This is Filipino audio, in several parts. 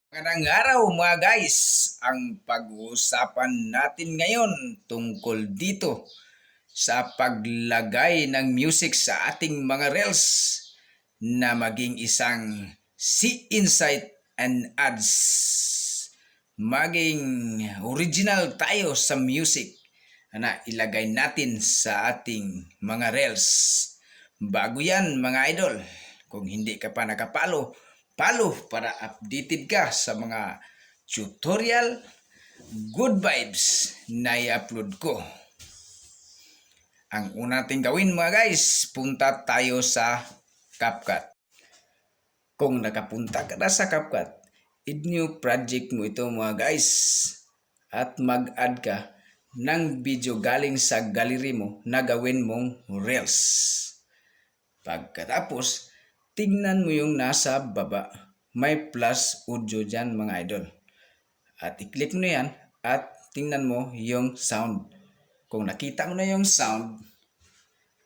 Magandang araw mga guys! Ang pag-uusapan natin ngayon tungkol dito sa paglagay ng music sa ating mga reels na maging isang insight and ads. Maging original tayo sa music na ilagay natin sa ating mga reels. Bago yan mga idol, kung hindi ka pa nakapalo, follow para updated ka sa mga tutorial, good vibes na i-upload ko. Ang una natin gawin mga guys, punta tayo sa CapCut. Kung nakapunta ka na sa CapCut, i-new project mo ito mga guys at mag-add ka ng video galing sa gallery mo na gawin mong reels. Pagkatapos, tingnan mo yung nasa baba. May plus audio dyan mga idol. At i-click mo na yan at tingnan mo yung sound. Kung nakita mo na yung sound,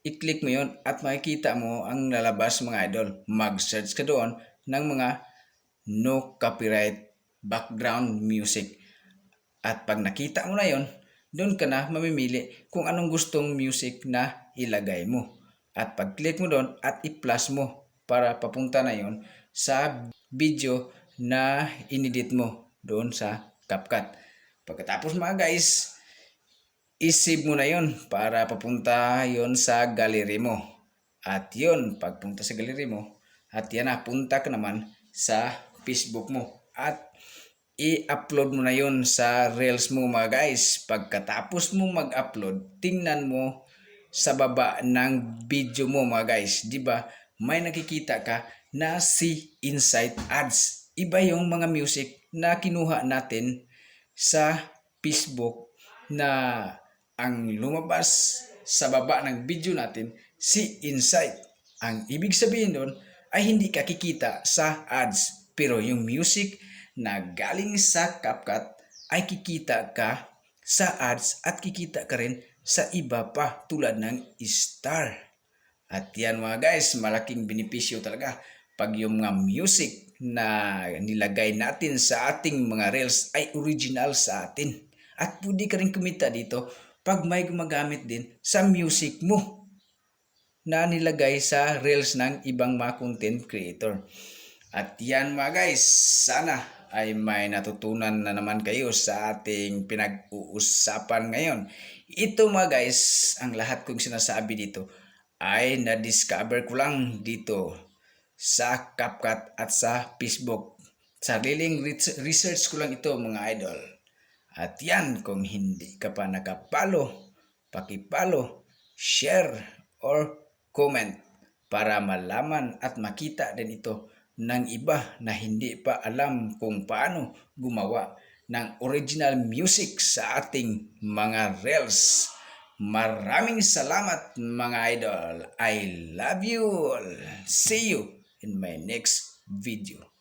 i-click mo yun at makikita mo ang lalabas mga idol. Mag-search ka doon ng mga no copyright background music. At pag nakita mo na yon, doon ka na mamimili kung anong gustong music na ilagay mo. At pag-click mo doon at i-plus mo para papunta na yon sa video na inedit mo doon sa CapCut. Pagkatapos mga guys, i-save mo na yon para papunta yon sa gallery mo. At yon, pagpunta sa gallery mo, at yan na, punta ka naman sa Facebook mo. At i-upload mo na yon sa Reels mo mga guys. Pagkatapos mo mag-upload, tingnan mo sa baba ng video mo mga guys. Diba? May nakikita ka na si Insight Ads. Iba yung mga music na kinuha natin sa Facebook na ang lumabas sa baba ng video natin si Insight. Ang ibig sabihin doon ay hindi ka kikita sa ads, pero yung music na galing sa CapCut ay kikita ka sa ads at kikita ka rin sa iba pa tulad ng star. At yan mga guys, malaking benepisyo talaga pag yung mga music na nilagay natin sa ating mga reels ay original sa atin. At pwede ka rin kumita dito pag may gumagamit din sa music mo na nilagay sa reels ng ibang mga content creator. At yan mga guys, sana ay may natutunan na naman kayo sa ating pinag-uusapan ngayon. Ito mga guys, ang lahat kong sinasabi dito ay na-discover ko lang dito sa CapCut at sa Facebook. Sariling research ko lang ito mga idol. At yan, kung hindi ka pa nakapalo, pakipalo, share, or comment para malaman at makita din ito ng iba na hindi pa alam kung paano gumawa ng original music sa ating mga reels. Maraming salamat mga idol. I love you all. See you in my next video.